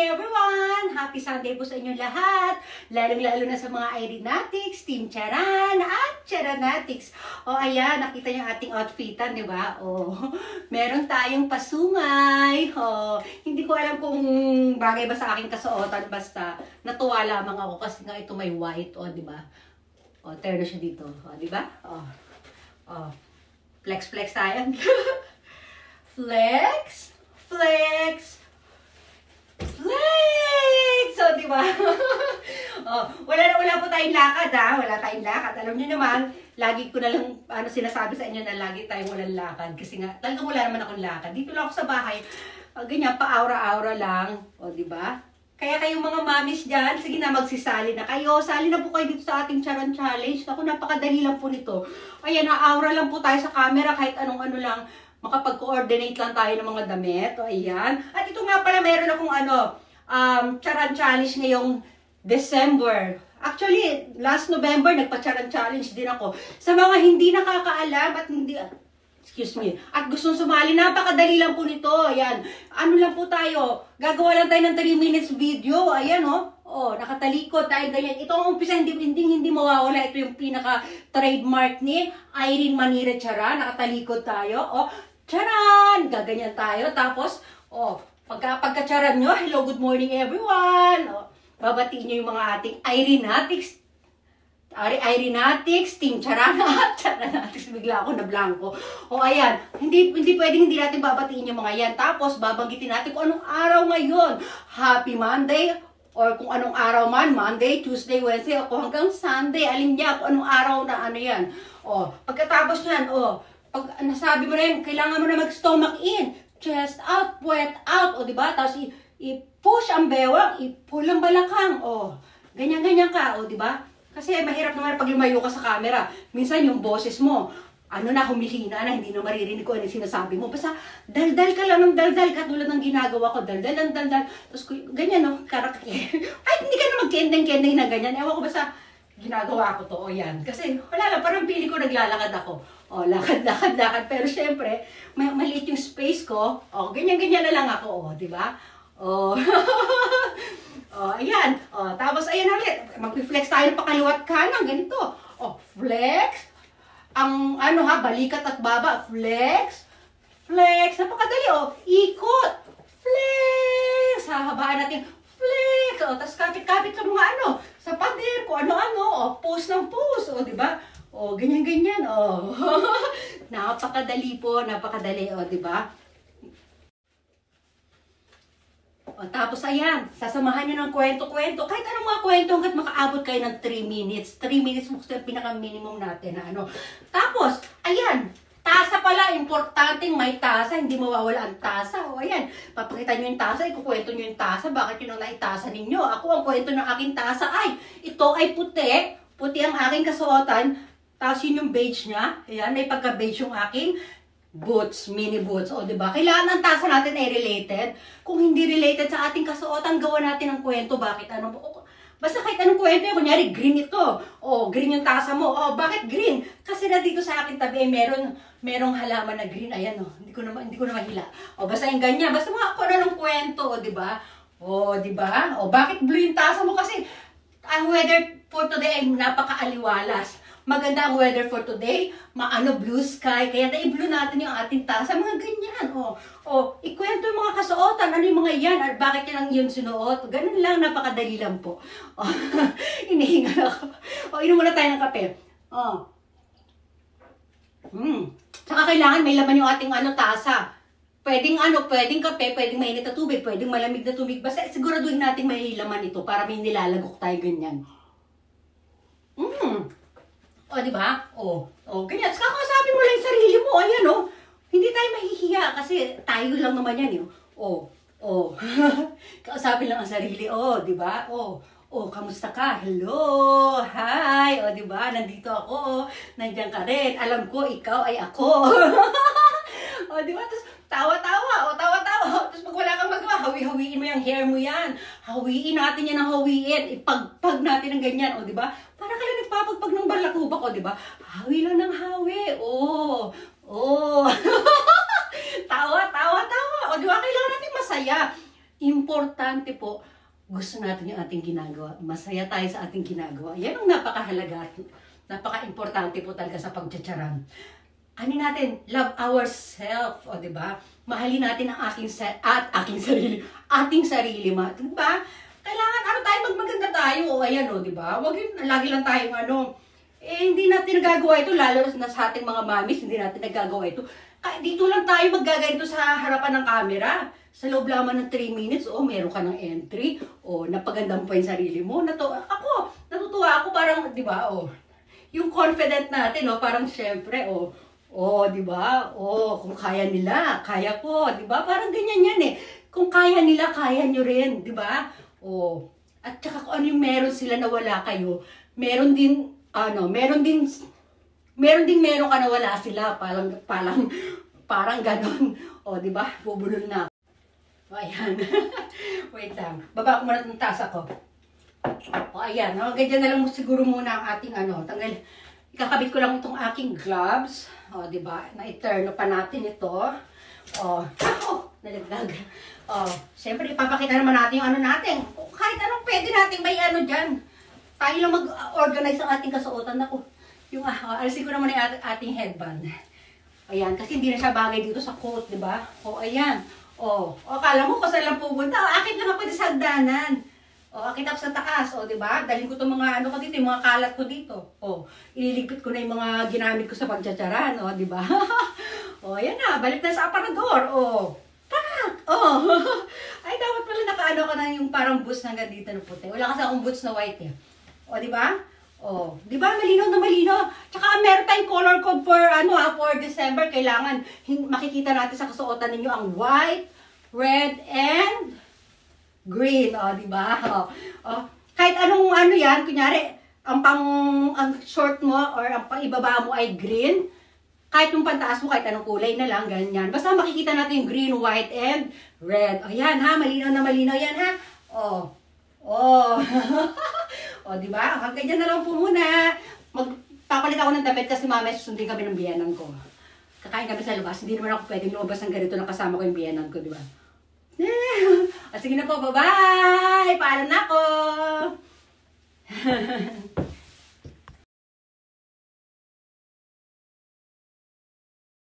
everyone! Happy Sunday po sa inyong lahat. Lalong-lalo na sa mga Irenatics, Team Charan at Charanatics. O ayan, nakita niyo ating outfitan, di ba? O, meron tayong pasungay. O, hindi ko alam kung bagay ba sa aking kasuotan. Basta natuwa lamang ako kasi nga ito may white. O, di ba? O, terno siya dito. O, di ba? O, flex tayo. Flex. So, di ba? Wala po tayong lakad, ha? Wala tayong lakad. Alam niyo naman, lagi ko na lang sinasabi sa inyo na lagi tayong walang lakad. Kasi nga, talagang wala naman akong lakad. Dito lang ako sa bahay. Ganyan, pa-aura-aura lang. O, di ba? Kaya kayong mga mamis dyan, sige na, magsisali na kayo. Sali na po kayo dito sa ating Charan Challenge. Ako, napakadali lang po nito. Ayan, na-aura lang po tayo sa camera kahit anong-ano lang. Makapag-coordinate lang tayo ng mga damit. O, ayan. At ito nga pala, meron akong Charan Challenge ngayong December. Actually, last November, nagpa-Charan Challenge din ako. Sa mga hindi nakakaalam at hindi... At gustong sumali, napakadali lang po nito. Ayan. Ano lang po tayo? Gagawa lang tayo ng 3 minutes video. Ayan, oh. Oh, nakatalikod tayo ganyan. Ito ang umpisa, hindi mawawala. Ito yung pinaka-trademark ni Irene Manira Charan. Nakatalikod tayo. Oh, Charan! Gaganyan tayo. Tapos, oh, pagka-charan nyo, hello, good morning everyone. Oh, babatiin nyo yung mga ating Irenatics, Team Charan at Charanatics. Bigla ako na blanco. O ayan, hindi pwedeng hindi natin babatiin yung mga yan. Tapos babanggitin natin kung anong araw ngayon. Happy Monday, or kung anong araw man, Monday, Tuesday, Wednesday, o hanggang Sunday. Alin niya, kung anong araw na yan. O, pagkatapos yan, pag nasabi mo na yan, kailangan mo na mag-stomach in. Chest out, puwet out. O, diba? Tapos i-push ang bewang, i-pull ang balakang. O, ganyan-ganyan ka. O, diba? Kasi mahirap naman pag lumayo ka sa camera. Minsan yung boses mo, humihina na, hindi na maririnig ko ano yung sinasabi mo. Basta daldal ka lang ng daldal, katulad ng ginagawa ko, daldal. Tapos ganyan, no, karakter. Ay, hindi ka na mag-kendeng-kendeng na ganyan. Ewan ko basta ginagawa ko to, o yan. Kasi wala lang, parang pili ko naglalakad ako. O, lakad. Pero syempre, maliit yung space ko. O, ganyan-ganyan na lang ako, o, diba? O, oh, ayan. Oh, tapos ayan ulit. Mag-flex tayo pa kaliwat kanan. Ganito. Oh, flex. Ang balikat at baba. Flex. Napakadali. Oh, ikot. Flex. Hahabaan natin. Flex. Oh, tapos kapit-kapit sa mga sa pader. Kung ano-ano. Oh, pose ng pose. Oh, diba? Oh, ganyan-ganyan. Oh. Napakadali po. Napakadali. Oh, diba? O, tapos ayan, sasamahan nyo ng kwento-kwento. Kahit anong mga kwento hanggat makaabot kayo ng 3 minutes. 3 minutes mo kasi pinaka-minimum natin na Tapos, ayan, tasa pala. Importanteng may tasa. Hindi mawawala ang tasa. O ayan, papakita nyo yung tasa. Ikukwento nyo yung tasa. Bakit yun ang naitasa ninyo? Ako, ang kwento ng aking tasa ay, ito ay puti. Puti ang aking kasuotan. Tapos yun yung beige niya. Ayan, may pagka-beige yung aking boots, mini boots. O, diba? Kailangan ang tasa natin ay related. Kung hindi related sa ating kasuotan, gawa natin ng kwento. Bakit basta kahit anong kwento yun, kunyari, green ito. O, green yung tasa mo. O, bakit green? Kasi na dito sa akin tabi, merong halaman na green. Ayan, o. Hindi ko na mahila. O, basta yung ganyan. Basta mga ako na ng kwento, o, diba? O, diba? O, bakit blue yung tasa mo? Kasi, ang weather for today ay napakaaliwalas. Maganda ang weather for today, blue sky, kaya na-blue natin yung ating tasa, mga ganyan, ikwento yung mga kasuotan, ano yung mga yan, at bakit yan ang yun sinuot, ganun lang, napakadali lang po. Inihingal ako. Inom muna tayo ng kape. Saka kailangan may laman yung ating tasa. Pwedeng kape, pwedeng mainit na tubig, pwedeng malamig na tubig, basta siguraduhin natin may laman ito para may nilalagok tayo ganyan. O, diba? O, ganyan. Saka kausapin mo lang yung sarili mo. Ayan, hindi tayo mahihiya kasi tayo lang naman yan, kausapin lang ang sarili. O, diba? Kamusta ka? Hello! Hi! O, diba? Nandito ako. Nandiyan ka rin. Alam ko, ikaw ay ako. O, diba? Tapos, tawa-tawa. Tapos, pag wala kang magawa, hawi-hawiin mo yung hair mo yan. Hawiin natin yan ng hawiin. Ipagpag natin ng ganyan. O, diba? Para ka lang nagpapagpag ng balakubak. O, diba? Hawi lang ng hawi. Tawa. O, diba? Kailangan natin masaya. Importante po, gusto natin yung ating ginagawa. Masaya tayo sa ating ginagawa. Yan ang napakahalaga. Napaka-importante po talaga sa pagtsatsaran. Ano natin? Love ourselves. O, diba? Mahalin natin ang aking sarili. Ating sarili, diba? Kailangan, tayo, magmaganda tayo. O, ayan, o, diba? Huwag yun, lagi lang tayong hindi natin nagagawa ito, lalo na sa ating mga mamis, hindi natin nagagawa ito. Dito lang tayo maggaganito sa harapan ng camera. Sa loob lamang ng 3 minutes, meron ka ng entry, napaganda mo pa yung sarili mo. Natutuwa ako, parang, di ba, yung confident natin, parang syempre, di ba, kung kaya nila, kaya ko, di ba, parang ganyan yan eh. Kung kaya nila, kaya nyo rin, di ba, at saka kung ano yung meron sila na wala kayo, meron din ka na wala sila, parang ganon. Di ba? Bubulol na. Ayan. Wait lang. Baba ko muna itong tasa ko. Ayan. Ganyan na lang siguro muna ang ating tanggal. Ikakabit ko lang itong aking gloves. Di ba? Na-eterno pa natin ito. Nalaglag. Siyempre, ipapakita naman natin yung natin. Kahit anong pwede natin may dyan. Tayo lang mag-organize ang ating kasuotan. Alisin ko naman yung ating headband. Ayan, kasi hindi na siya bagay dito sa coat, di ba? Ayan. Akala mo kung saan lang pupunta. Akit lang ako sa hagdanan. Akit ako sa taas, di ba? Dalhin ko itong mga ko dito, yung mga kalat ko dito. Ililigpit ko na yung mga ginamit ko sa pagtsatsaran, di ba? Ayan na, balik na sa aparador. Tak! Ay, dapat pala nakaano ko na yung parang boots na hanggang dito na puti. Wala kasi akong boots na white eh. Di ba? Di ba? Malinaw na malinaw. Tsaka meron tayong color code for December. Kailangan makikita natin sa kasuotan ninyo ang white, red, and green. Di ba? Kahit anong yan, kunyari, ang short mo or ang pang-ibaba mo ay green. Kahit yung pantaas mo, kahit anong kulay na lang, ganyan. Basta makikita natin yung green, white, and red. Yan ha, malinaw na malinaw yan ha. Di ba? Hanggang dyan na lang po muna. Magpapalit ako ng damit kasi mamaya susundin kami ng biyenan ko. Kakain kami sa labas. Hindi naman ako pwedeng lumabas ng ganito na kasama ko yung biyenan ko, di ba? Sige na po, bye-bye! Paalam na ako!